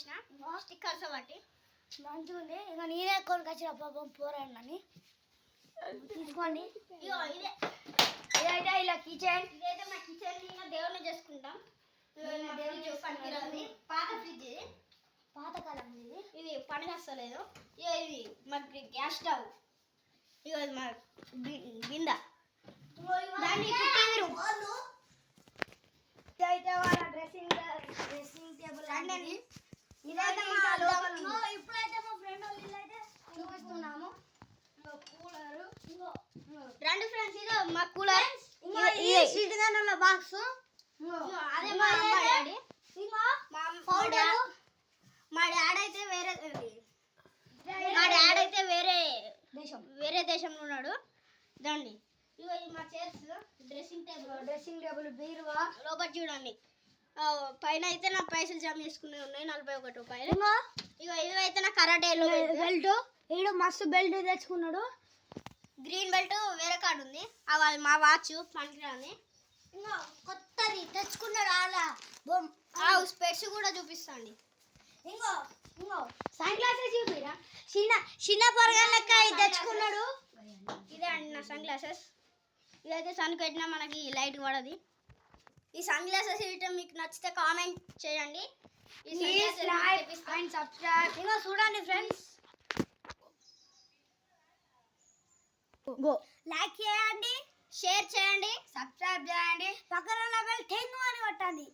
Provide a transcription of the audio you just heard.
చేసిన స్టిక్కర్స్ బట్టి మంచిగా ఉంది. ఇక నేనే కొనుకొచ్చిన పాపం పోరాడని తీసుకోండి. ఇగో ఇదైతే ఇలా కిచెన్. ఇదైతే మా కిచెన్ దేవుని చేసుకుంటాం. పనికిరాది పాత ఫ్రిడ్జ్ ఇది, పాతకాలం ఇది పనికి వస్తలేదు. ఇగో ఇది మా గ్యాస్ స్టవ్. ఇగో ఇది మా బింద. ఇదైతే వాళ్ళ డ్రెస్సింగ్ టేబుల్. ఇదైతే ఇప్పుడైతే మా ఫ్రెండ్ వాళ్ళు ఇల్లు అయితే చూపిస్తున్నాము. కూలరు రెండు ఫ్రెండ్స్, ఇదో మా కూలర్. సీటుగానుల బాక్స్. అదే మా డాడీ. మా డాడీ అయితే వేరే దేశంలో ఉన్నాడు. దాన్ని ఇగో ఈ మా చైర్స్, డ్రెస్సింగ్ టేబుల్, బీరువా. లోపల చూడండి. పైన అయితే నా పైసలు జమ చేసుకునే ఉన్నాయి 41 రూపాయలు. ఇగో ఇవైతే నా కరాటే బెల్ట్. ఈడు మస్తు బెల్ట్ తెచ్చుకున్నాడు. గ్రీన్ బెల్ట్ వేరే కార్డు ఉంది. అవి మా వాచ్ పనికిరాని. ఇంకా కొత్తది తెచ్చుకున్నాడు. అలా స్పెట్స్ కూడా చూపిస్తాండి. ఇంకో సన్ గ్లాసెస్ చూపిరా. చిన్న పొరగా లెక్క ఇది తెచ్చుకున్నాడు. ఇదే అండి నా సన్ గ్లాసెస్. ఇదైతే సన్ పెట్టినా మనకి లైట్ పడది. ఈ సన్ గ్లాసెస్ ఇవ్వటం మీకు నచ్చితే కామెంట్ చేయండి. సబ్స్క్రైబ్. ఇంకా చూడండి ఫ్రెండ్స్, లైక్ చేయండి, షేర్ చేయండి, సబ్స్క్రైబ్ చేయండి, పక్కన బెల్ టింగ్ అని కొట్టండి.